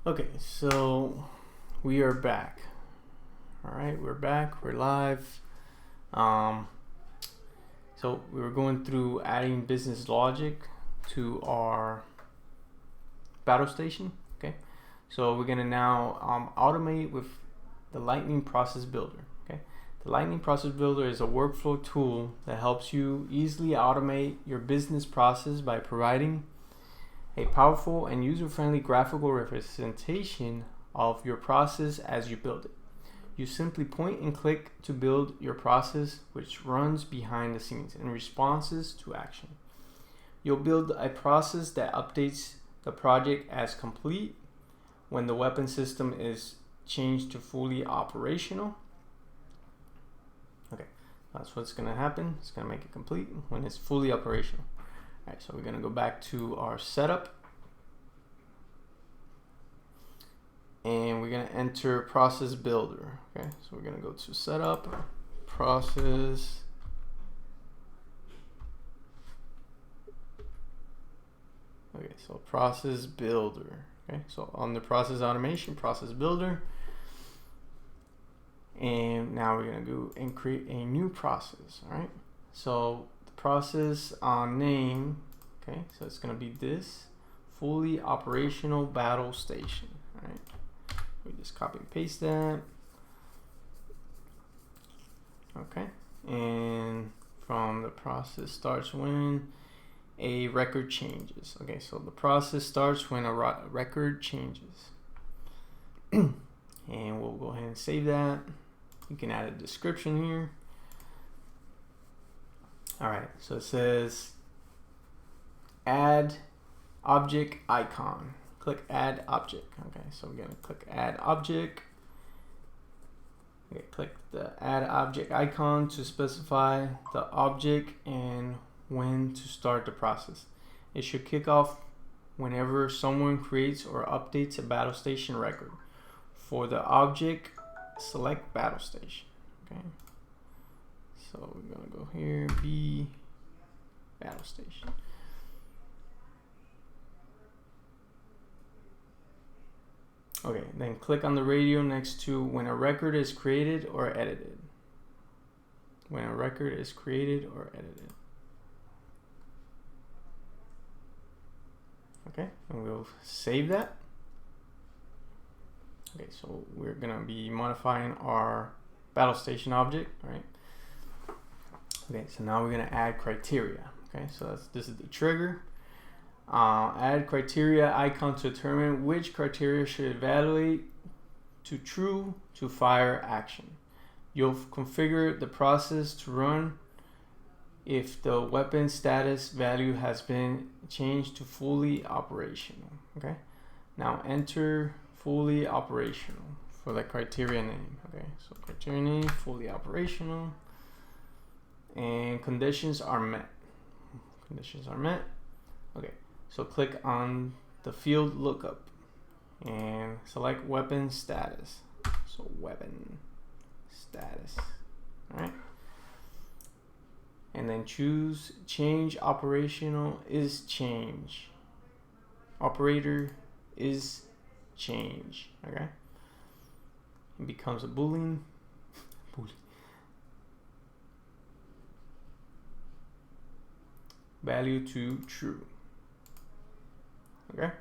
Okay, so we are back. All right, we're back. We're live. Um, so we were going through adding business logic to our battle station. Okay, so we're gonna now automate with the Lightning Process Builder. Okay, the Lightning Process Builder is a workflow tool that helps you easily automate your business process by providing a powerful and user-friendly graphical representation of your process as you build it. You simply point and click to build your process, which runs behind the scenes in responses to action. You'll build a process that updates the project as complete when the weapon system is changed to fully operational. Okay, that's what's going to happen. It's going to make it complete when it's fully operational. All right, so we're going to go back to our setup. And we're going to enter process builder. Okay, so we're going to go to setup, process. Okay, so process builder. Okay, so on the process automation, process builder. And now we're going to go and create a new process. All right, so the process name, okay, so it's going to be this fully operational battle station. All right. We just copy and paste that. Okay, and from the process starts when a record changes. Okay, so the process starts when a record changes. And we'll go ahead and save that. You can add a description here. All right, so it says add object icon. Click add object. Okay, so we're gonna click add object. Okay, click the add object icon to specify the object and when to start the process. It should kick off whenever someone creates or updates a battle station record. For the object, select battle station. Okay, so we're gonna go here, B battle station. Okay, then click on the radio next to when a record is created or edited. When a record is created or edited. Okay, and we'll save that. Okay, so we're gonna be modifying our battle station object, right? Okay, so now we're gonna add criteria. Okay, so this is the trigger. Add criteria icon to determine which criteria should evaluate to true to fire action. You'll configure the process to run if the weapon status value has been changed to fully operational. Okay, now enter fully operational for the criteria name. Okay, so criteria name fully operational, and conditions are met. Conditions are met. Okay. So click on the field lookup and select weapon status. So weapon status, all right? And then choose change operational is change. Operator is change, okay? It becomes a boolean. Value to true. Okay,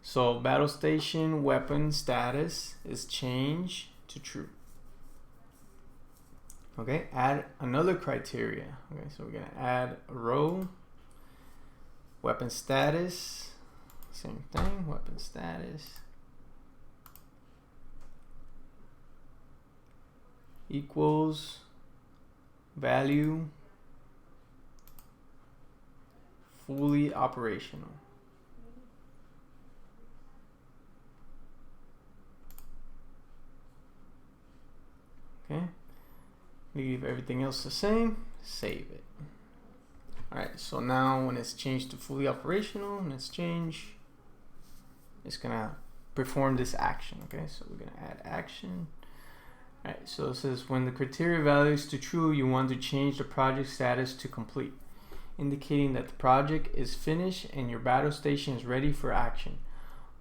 so battle station weapon status is change to true. Okay, add another criteria. Okay, so we're gonna add a row, weapon status, same thing, weapon status equals value fully operational. Okay, leave everything else the same, save it. Alright, so now when it's changed to fully operational and it's changed, it's gonna perform this action. Okay, so we're gonna add action. Alright, so it says when the criteria values to true, you want to change the project status to complete, indicating that the project is finished and your battle station is ready for action.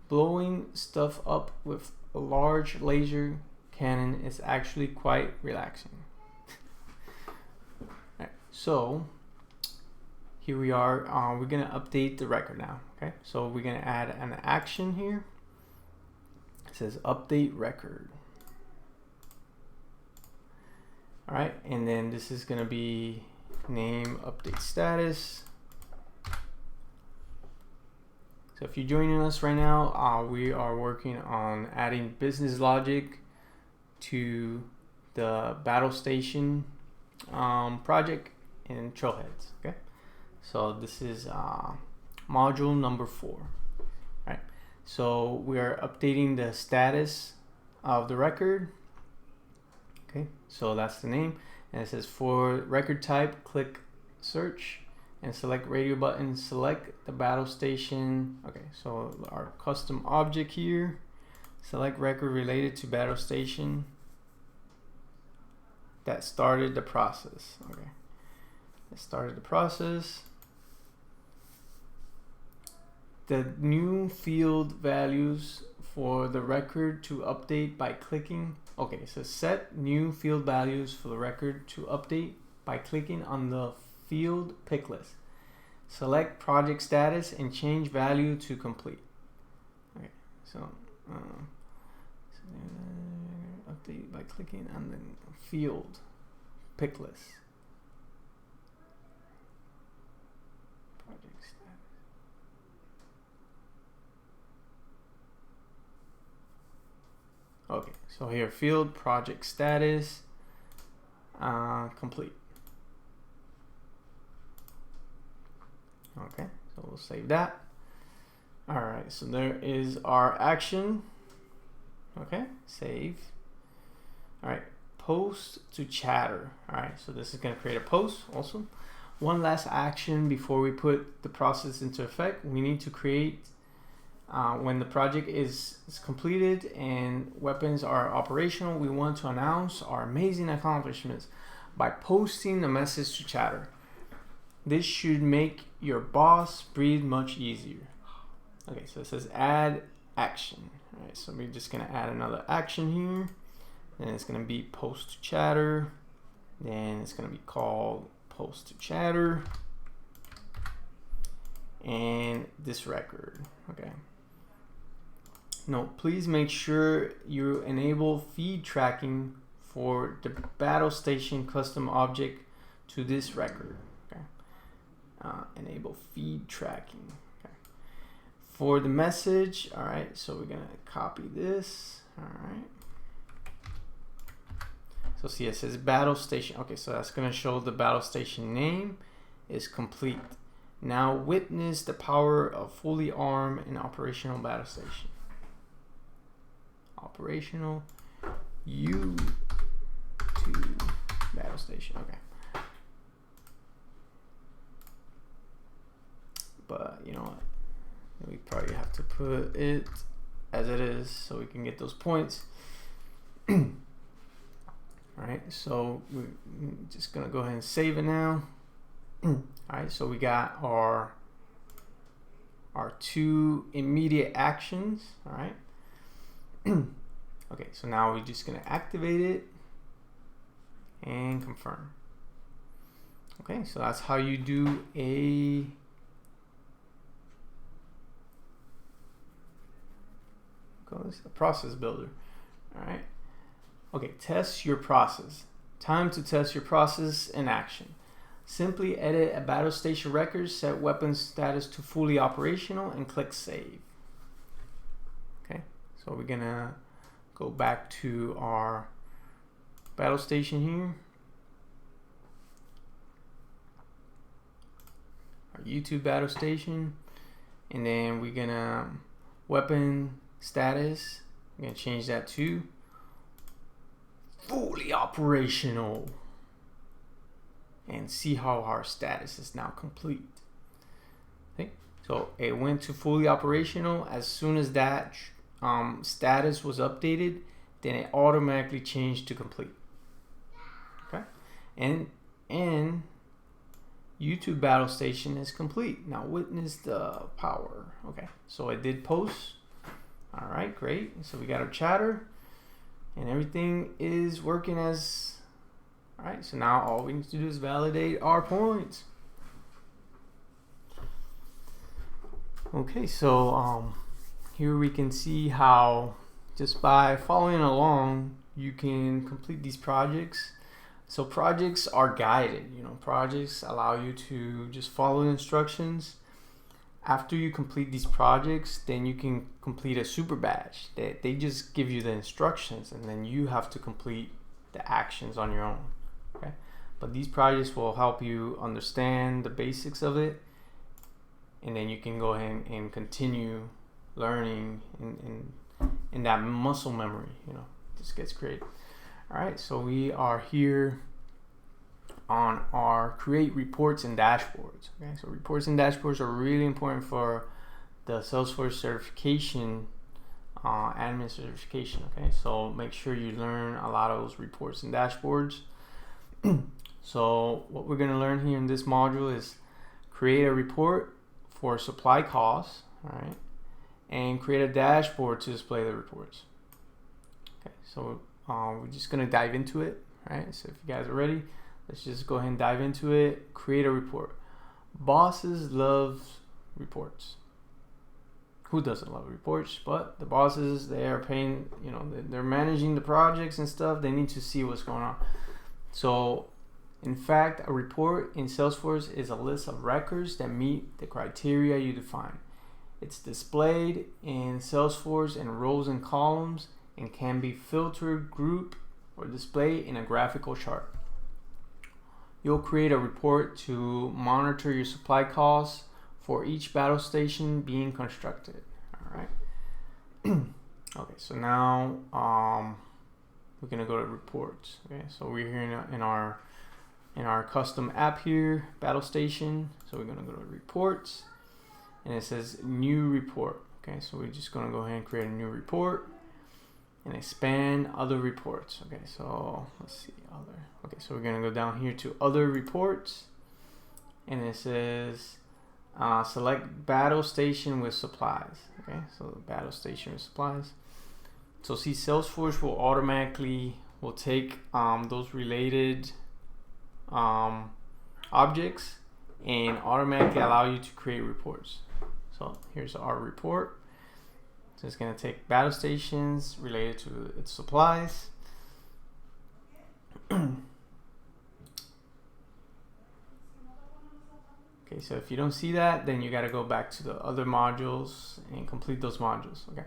blowing stuff up with a large laser cannon is actually quite relaxing. Right, so here we are. We're gonna update the record now. Okay, so we're gonna add an action here. It says update record. All right, and then this is gonna be name update status. So if you're joining us right now, we are working on adding business logic to the battle station project in Trailheads. Okay, so this is module number 4. Right, so we are updating the status of the record. Okay, so that's the name, and it says for record type, click search and select radio button, select the battle station. Okay, so our custom object here, select record related to battle station that started the process. Okay, it started the process. The new field values for the record to update by clicking. Okay, so set new field values for the record to update by clicking on the field pick list. Select project status and change value to complete. Okay, so update by clicking on the field pick list. Project status. Okay, so here field project status complete. Okay, so we'll save that. All right, so there is our action. Okay, save. All right, post to chatter. All right, so this is going to create a post. Awesome. One last action before we put the process into effect. We need to create when the project is completed and weapons are operational, we want to announce our amazing accomplishments by posting a message to chatter. This should make your boss breathe much easier. Okay, so it says add action. All right, so we're just gonna add another action here. Then it's gonna be post to chatter. Then it's gonna be called post to chatter. And this record, okay. No, please make sure you enable feed tracking for the battle station custom object to this record. Enable feed tracking. Okay. For the message, all right, so we're gonna copy this. All right, so see it says battle station. Okay, so that's gonna show the battle station name is complete. Now witness the power of fully armed and operational battle station. Operational U2 battle station. Okay. But you know what? We probably have to put it as it is so we can get those points. Alright, so we're just gonna go ahead and save it now. Alright, so we got our 2 immediate actions. Alright. Okay, so now we're just gonna activate it and confirm. Okay, so that's how you do a process builder. All right. Okay, test your process. Time to test your process in action. Simply edit a battle station record, set weapon status to fully operational, and click save. Okay, so we're gonna go back to our battle station here. Our YouTube battle station, and then we're gonna weapon status, I'm gonna change that to fully operational and see how our status is now complete. Okay, so it went to fully operational. As soon as that status was updated, then it automatically changed to complete. Okay, and YouTube battle station is complete. Now witness the power. Okay, so I did post. All right, great. So we got our chatter and everything is working as, all right. So now all we need to do is validate our points. Okay, so here we can see how just by following along, you can complete these projects. So projects are guided, projects allow you to just follow the instructions. After you complete these projects, then you can complete a super badge. They just give you the instructions and then you have to complete the actions on your own. Okay, but these projects will help you understand the basics of it, and then you can go ahead and continue learning in that muscle memory, just gets great. All right, so we are here on our create reports and dashboards. Okay, so reports and dashboards are really important for the Salesforce certification, admin certification. Okay, so make sure you learn a lot of those reports and dashboards. So what we're going to learn here in this module is create a report for supply costs, all right, and create a dashboard to display the reports. Okay, so we're just going to dive into it. All right, so if you guys are ready, let's just go ahead and dive into it. Create a report. Bosses love reports. Who doesn't love reports? But the bosses, they are paying, they're managing the projects and stuff. They need to see what's going on. So in fact, a report in Salesforce is a list of records that meet the criteria you define. It's displayed in Salesforce in rows and columns and can be filtered, grouped, or displayed in a graphical chart. You'll create a report to monitor your supply costs for each battle station being constructed. All right. Okay, so now we're gonna go to reports. Okay, so we're here in our custom app here, battle station. So we're gonna go to reports, and it says new report. Okay, so we're just gonna go ahead and create a new report and expand other reports. Okay, so let's see other. Okay, so we're gonna go down here to other reports, and it says select battle station with supplies. Okay, so the battle station with supplies. So see, Salesforce will take those related objects and automatically allow you to create reports. So here's our report. So it's going to take battle stations related to its supplies. Okay, so if you don't see that, then you got to go back to the other modules and complete those modules. Okay.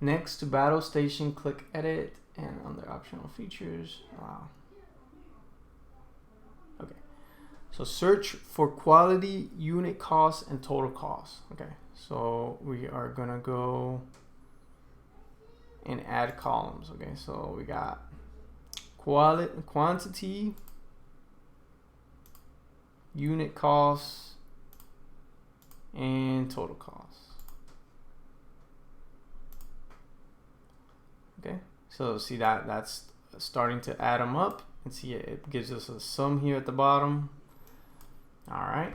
Next to battle station, click edit and under optional features. Okay. So search for quality, unit cost, and total cost. Okay. So we are gonna go and add columns. Okay. So we got quantity, unit cost, and total cost. Okay, so see that's starting to add them up, and see it gives us a sum here at the bottom. All right.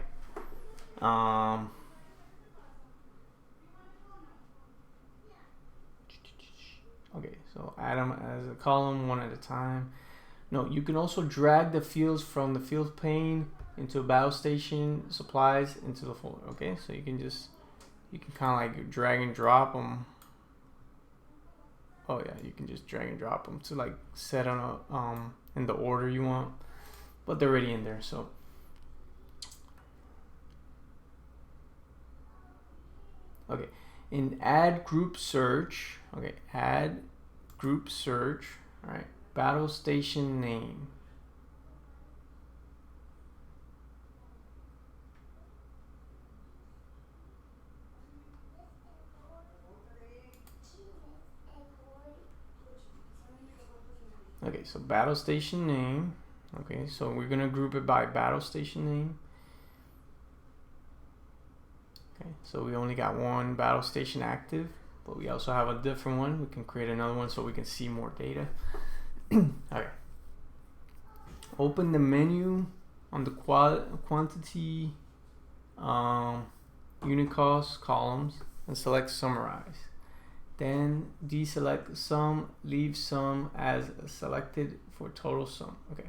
Okay, so add them as a column one at a time. No, you can also drag the fields from the field pane into a battle station supplies into the folder. Okay, so you can kind of like drag and drop them. Oh yeah, you can just drag and drop them to like set on a in the order you want, but they're already in there. So okay, in add group search. Okay, add group search. All right, battle station name. Okay, so battle station name. Okay, so we're gonna group it by battle station name. Okay, so we only got one battle station active, but we also have a different one. We can create another one so we can see more data. Okay. Open the menu on the quantity, unit cost columns and select summarize. then deselect sum, leave sum as selected for total sum. Okay.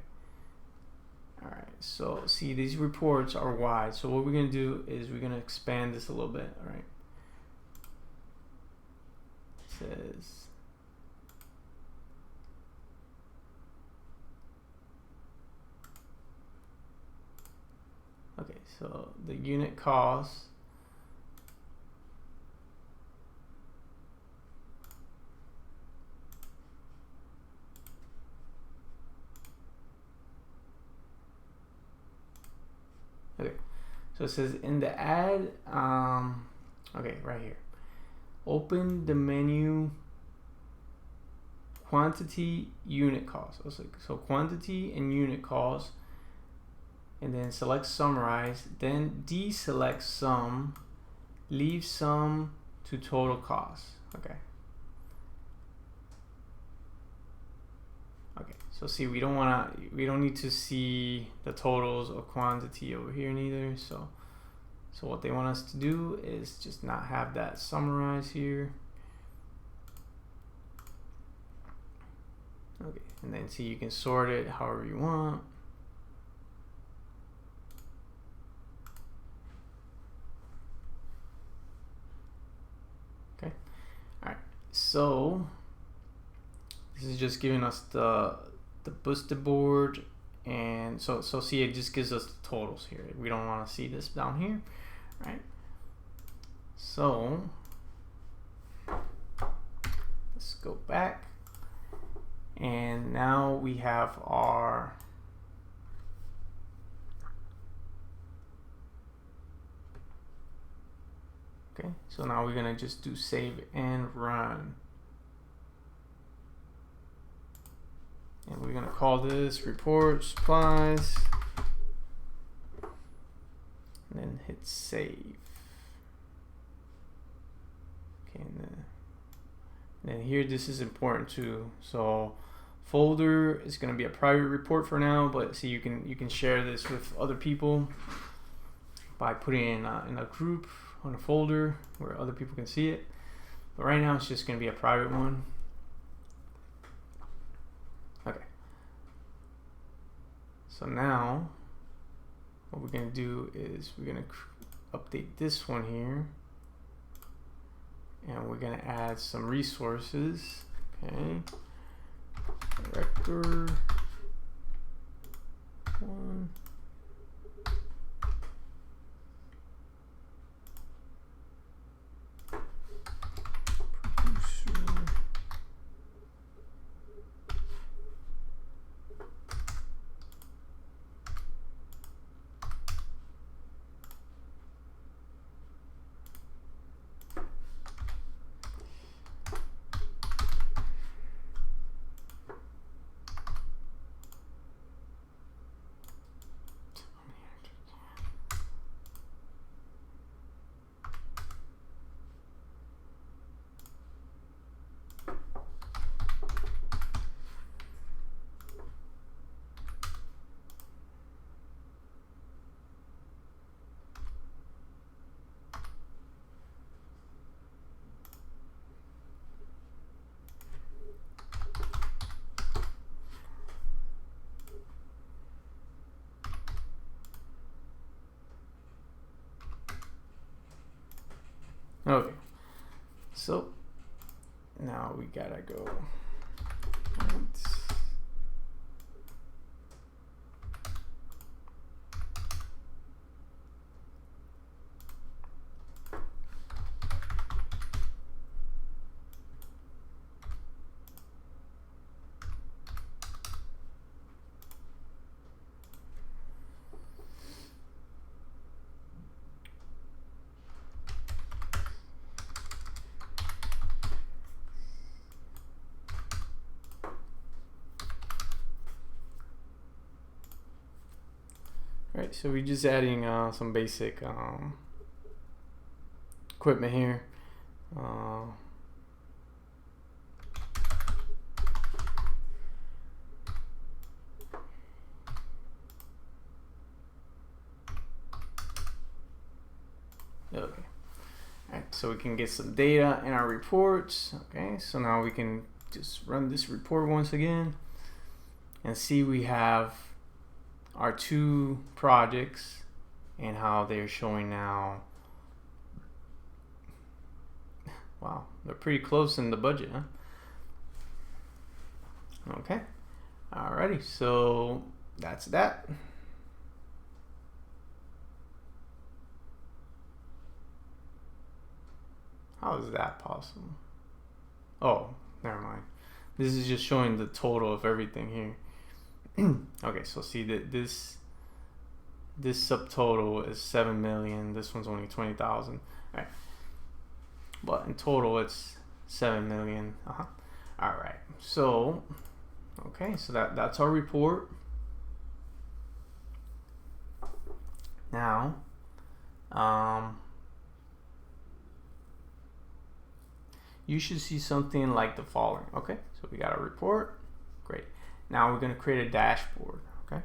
All right, so see, these reports are wide. So what we're gonna do is we're gonna expand this a little bit. All right. It says okay, so the unit cost okay, so it says in the add okay, right here, open the menu, quantity, unit cost. So quantity and unit cost, and then select summarize, then deselect sum, leave sum to total cost. Okay. Okay, so see, we don't need to see the totals or quantity over here neither. So what they want us to do is just not have that summarize here. Okay, and then see, you can sort it however you want. Okay, all right, so this is just giving us the boosted board, and so see, it just gives us the totals here. We don't want to see this down here, right? So let's go back, and now we have our okay. So now we're gonna just do save and run. And we're gonna call this report supplies, and then hit save. Okay, and then here, this is important too. So folder is gonna be a private report for now, but see, you can share this with other people by putting in a group on a folder where other people can see it. But right now, it's just gonna be a private one. Okay. So now, what we're gonna do is we're gonna update this one here, and we're gonna add some resources. Okay. Director 1. Okay, so now we gotta go. Right, so we're just adding some basic equipment here. Okay. Right, so we can get some data in our reports. Okay, so now we can just run this report once again and see we have our 2 projects and how they're showing now. Wow, they're pretty close in the budget, huh? Okay, alrighty, so that's that. How is that possible? Oh, never mind. This is just showing the total of everything here. Okay, so see that this subtotal is 7 million. This one's only 20,000. All right, but in total it's 7 million. All right, so okay, so that's our report. Now, you should see something like the following. Okay, so we got a report. Great. Now we're going to create a dashboard. Okay,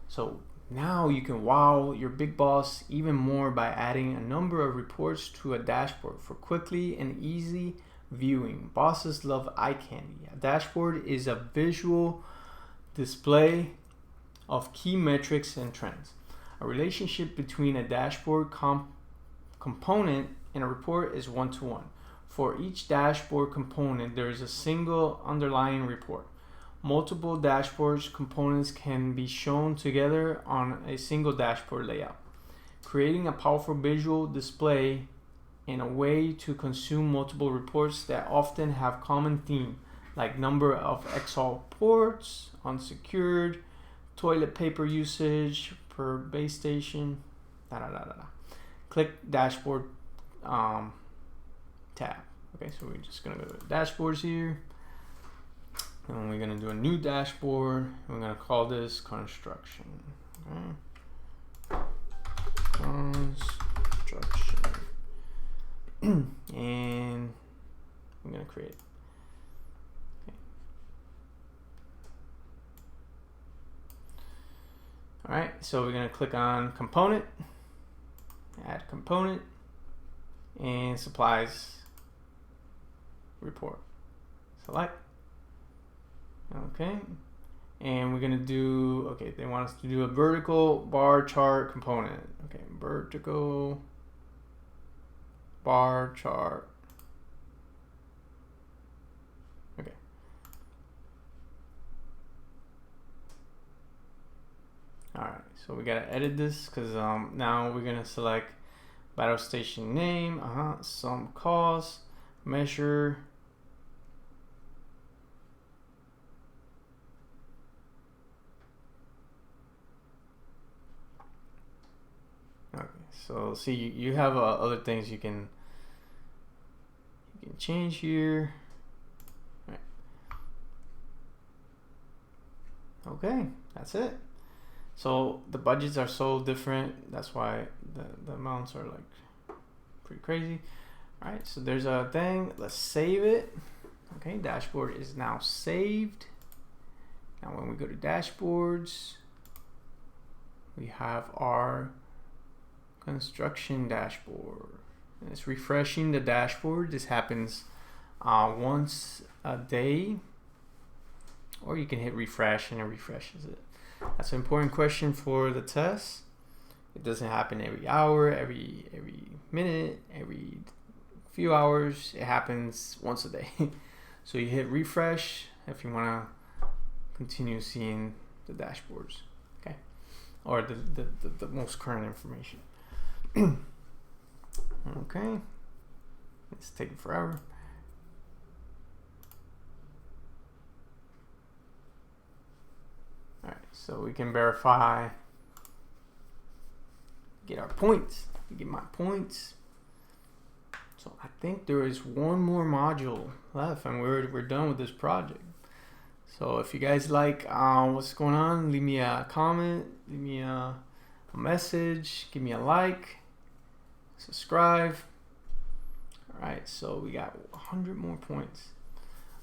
so now you can wow your big boss even more by adding a number of reports to a dashboard for quickly and easy viewing. Bosses love eye candy. A dashboard is a visual display of key metrics and trends. A relationship between a dashboard component and a report is 1-to-1. For each dashboard component, there is a single underlying report. Multiple dashboard components can be shown together on a single dashboard layout, creating a powerful visual display in a way to consume multiple reports that often have common theme, like number of Excel ports, unsecured, toilet paper usage per base station, Click dashboard tab. Okay, so we're just gonna go to dashboards here, and we're gonna do a new dashboard. We're gonna call this construction. Okay. Construction. And I'm gonna create it. Okay. All right, so we're gonna click on component, add component, and supplies report. Select. Okay, and we're gonna do, okay, they want us to do a vertical bar chart component. Okay, vertical bar chart. Okay. All right, so we gotta edit this because now we're gonna select battle station name, sum cost, measure. Okay, so see, you have other things you can change here. All right. Okay, that's it. So the budgets are so different. That's why the amounts are like pretty crazy. All right, so there's a thing. Let's save it. Okay, dashboard is now saved. Now when we go to dashboards, we have our construction dashboard. And it's refreshing the dashboard. This happens once a day, or you can hit refresh and it refreshes it. That's an important question for the test. It doesn't happen every hour, every minute, every few hours. It happens once a day. So you hit refresh if you want to continue seeing the dashboards, okay, or the most current information. Okay, it's taking forever. All right, so we can verify, get our points, get my points. So I think there is one more module left and we're done with this project. So if you guys like what's going on, leave me a comment, leave me a message, give me a like, subscribe. All right, so we got 100 more points.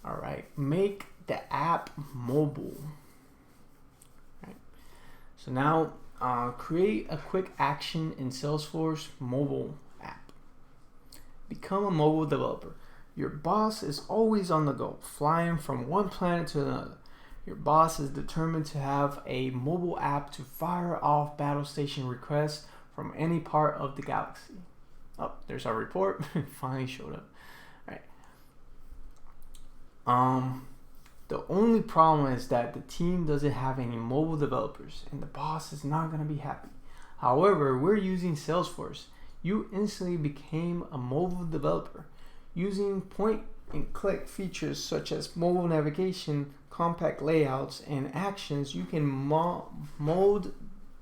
All right, make the app mobile. All right, so now create a quick action in Salesforce mobile app. Become a mobile developer. Your boss is always on the go, flying from one planet to another. Your boss is determined to have a mobile app to fire off battle station requests from any part of the galaxy. Oh, there's our report. It finally showed up. All right. The only problem is that the team doesn't have any mobile developers, and the boss is not going to be happy. However, we're using Salesforce. You instantly became a mobile developer. Using point and click features such as mobile navigation, compact layouts, and actions, you can mold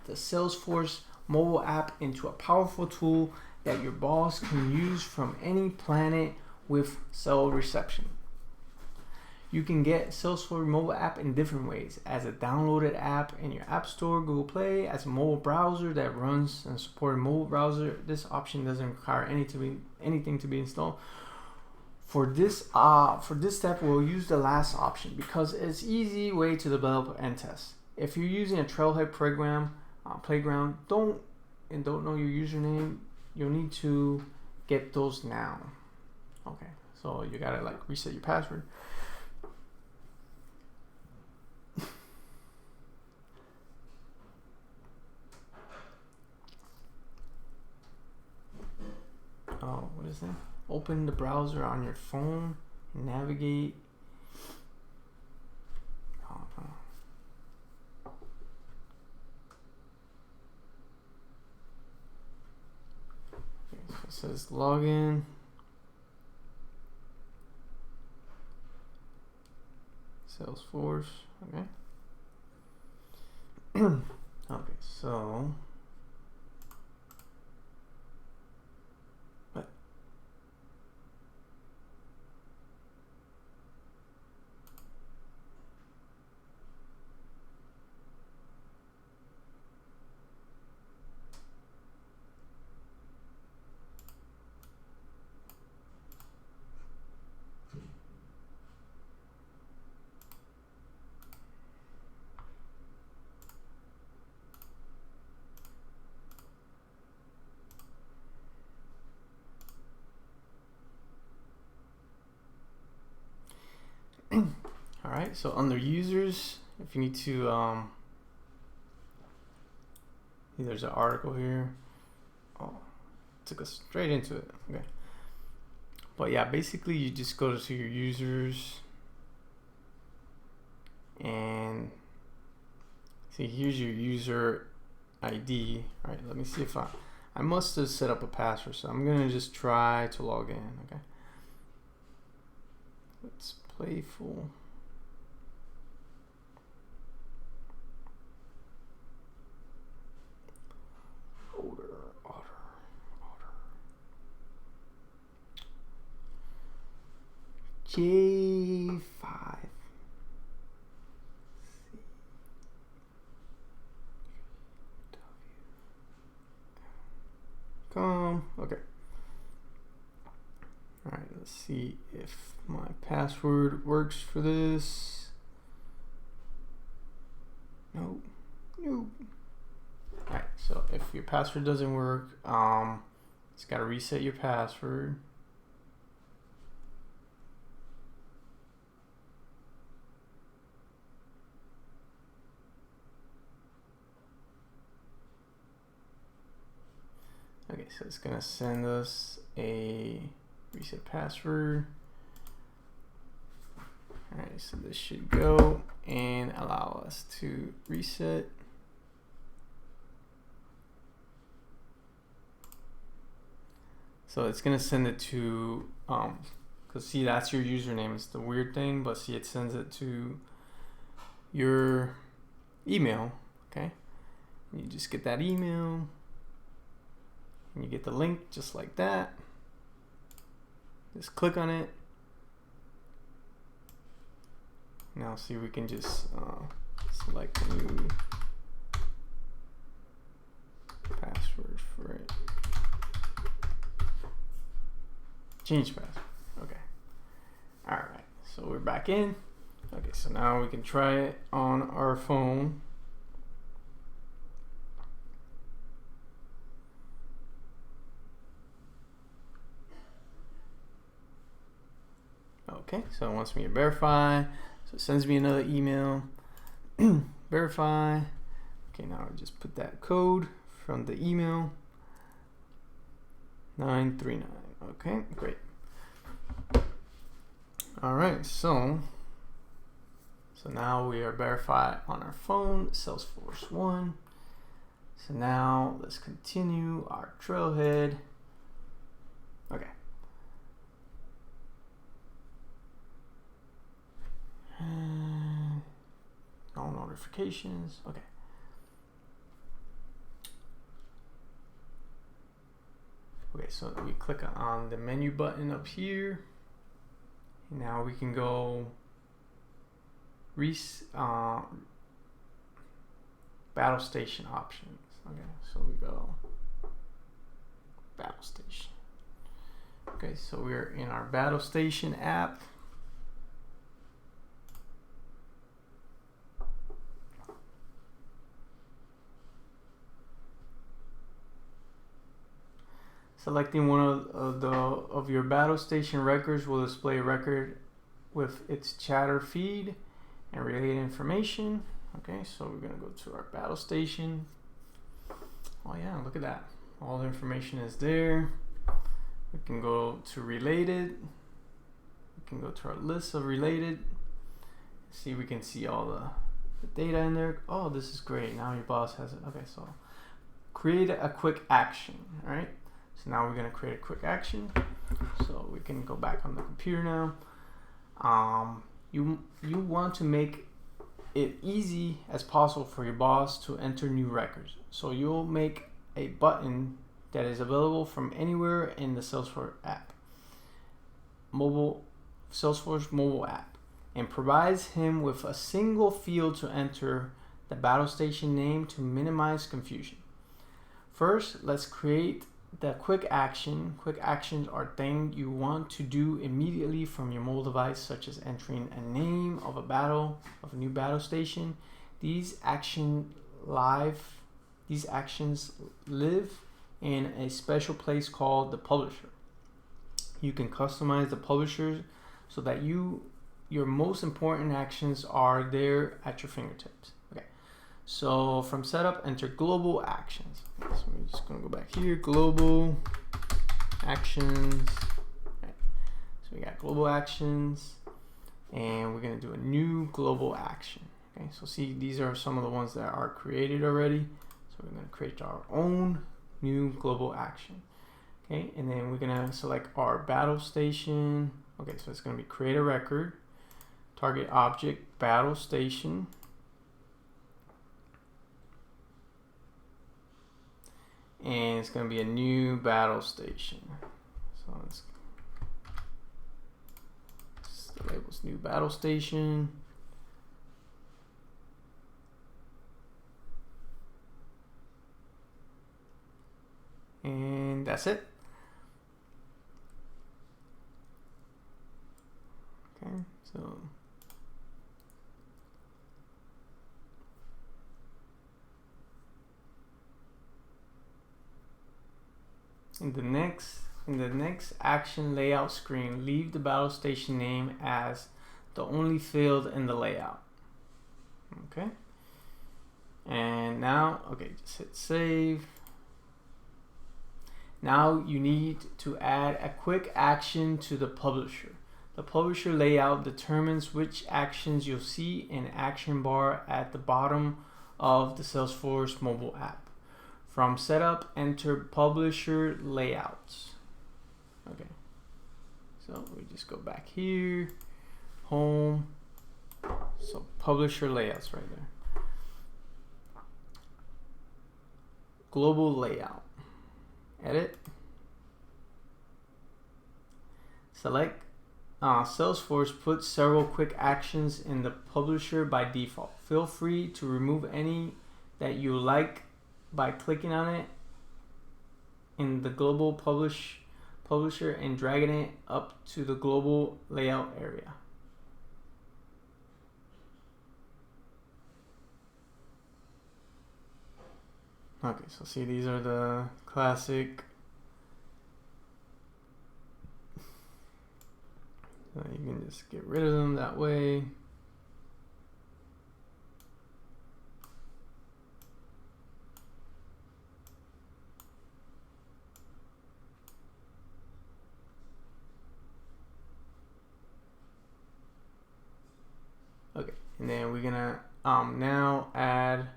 the Salesforce mobile app into a powerful tool that your boss can use from any planet with cell reception. You can get Salesforce mobile app in different ways: as a downloaded app in your App Store, Google Play, as a mobile browser that runs and supports a mobile browser. This option doesn't require anything to be installed. For this step, we'll use the last option because it's easy way to develop and test. If you're using a Trailhead playground, don't know your username, you'll need to get those now. Okay, so you gotta like reset your password. Oh, what is that? Open the browser on your phone, navigate. Oh, no. Okay, so it says login. Salesforce. Okay. Okay, so. Alright, so under users, if you need to, there's an article here. Oh, took us straight into it. Okay. But yeah, basically you just go to your users and see, here's your user ID. Alright, let me see if I must have set up a password, so I'm gonna just try to log in. Okay. It's playful. J5. Okay. Alright, let's see if my password works for this. Nope. Alright, so if your password doesn't work, it's gotta reset your password. Okay, so it's gonna send us a reset password. Alright, so this should go and allow us to reset. So it's gonna send it to, cause see, that's your username. It's the weird thing, but see, it sends it to your email. Okay, and you just get that email. And you get the link just like that. Just click on it. Now see, we can just select a new password for it. Change password. Okay. Alright, so we're back in. Okay, so now we can try it on our phone. Okay, so it wants me to verify, so it sends me another email. Verify. Okay, now I just put that code from the email. 939. Okay, great. All right, so now we are verified on our phone, Salesforce 1. So now let's continue our Trailhead. Okay. And no notifications. Okay. Okay, so we click on the menu button up here. Now we can go battle station options. Okay, so we go battle station. Okay, so we're in our battle station app. Selecting one of your battle station records will display a record with its chatter feed and related information. Okay, so we're gonna go to our battle station. Oh yeah, look at that. All the information is there. We can go to related. We can go to our list of related. See, we can see all the data in there. Oh, this is great. Now your boss has it. Okay, so create a quick action. All right. So now we're gonna create a quick action. So we can go back on the computer now. You want to make it easy as possible for your boss to enter new records. So you'll make a button that is available from anywhere in the Salesforce app, Salesforce mobile app, and provides him with a single field to enter the battle station name to minimize confusion. First, let's create the quick action. Quick actions are things you want to do immediately from your mobile device, such as entering a name of a new battle station. These actions live in a special place called the publisher. You can customize the publisher so that your most important actions are there at your fingertips. Okay. So from setup, enter global actions. Okay, so we're just gonna go back here, global actions. Okay. So we got global actions, and we're gonna do a new global action. Okay, so see, these are some of the ones that are created already. So we're gonna create our own new global action. Okay, and then we're gonna select our battle station. Okay, so it's gonna be create a record, target object, battle station. And it's going to be a new battle station. So let's labels new battle station. And that's it. Okay, so in the next action layout screen, leave the battle station name as the only field in the layout. Okay. And now, okay, just hit save. Now you need to add a quick action to the publisher. The publisher layout determines which actions you'll see in action bar at the bottom of the Salesforce mobile app. From setup, enter publisher layouts. Okay, so we just go back here, home, so publisher layouts right there. Global layout, edit, select. Salesforce puts several quick actions in the publisher by default. Feel free to remove any that you like by clicking on it in the global publisher and dragging it up to the global layout area. Okay, so see, these are the classic So you can just get rid of them that way. Okay, and then we're gonna now add.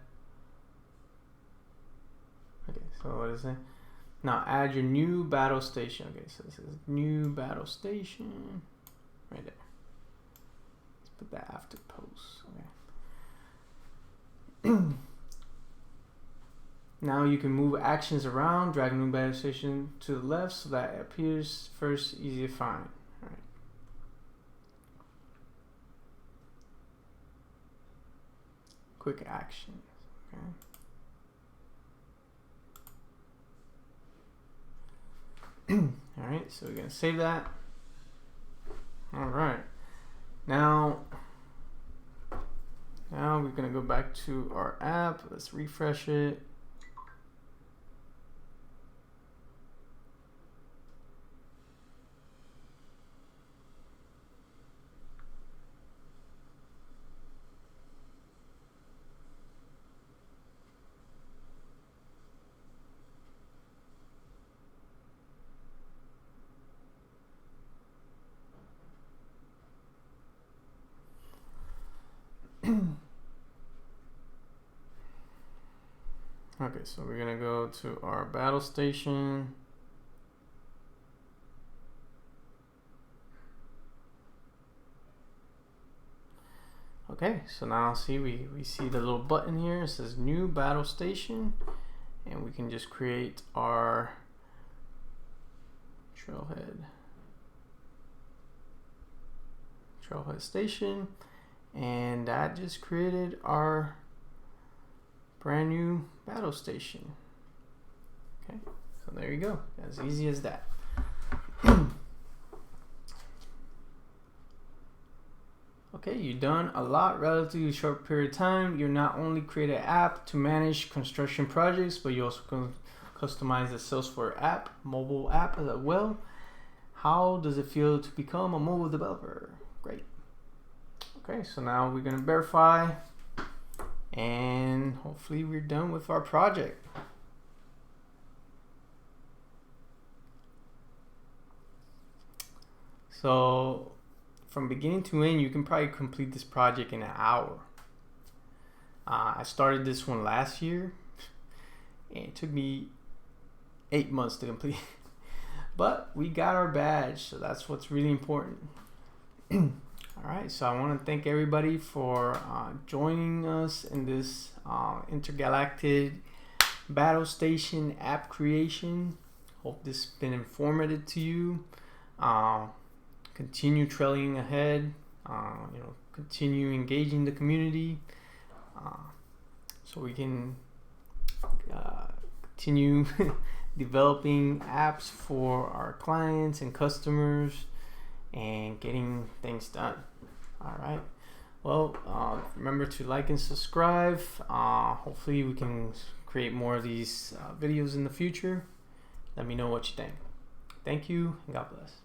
Okay, so what is it? Now add your new battle station. Okay, so this is new battle station right there. Let's put that after post. Okay. Now you can move actions around, drag a new battle station to the left so that it appears first, easy to find. All right. Quick actions. Okay. All right, so we're gonna save that. All right. Now we're gonna go back to our app. Let's refresh it. Okay, so we're gonna go to our battle station. Okay, so now see we see the little button here. It says new battle station, and we can just create our Trailhead station, and that just created our brand new battle station. Okay, so there you go, as easy as that. Okay, you've done a lot relatively short period of time. You not only create an app to manage construction projects, but you also can customize the Salesforce app, mobile app as well. How does it feel to become a mobile developer? Great. Okay, so now we're gonna verify, and hopefully we're done with our project. So from beginning to end, you can probably complete this project in an hour. I started this one last year, and it took me 8 months to complete. But we got our badge, so that's what's really important. All right, so I want to thank everybody for joining us in this intergalactic battle station app creation. Hope this has been informative to you. Continue trailing ahead. Continue engaging the community, so we can continue developing apps for our clients and customers and getting things done. All right, well, remember to like and subscribe. Hopefully we can create more of these videos in the future. Let me know what you think. Thank you, and God bless.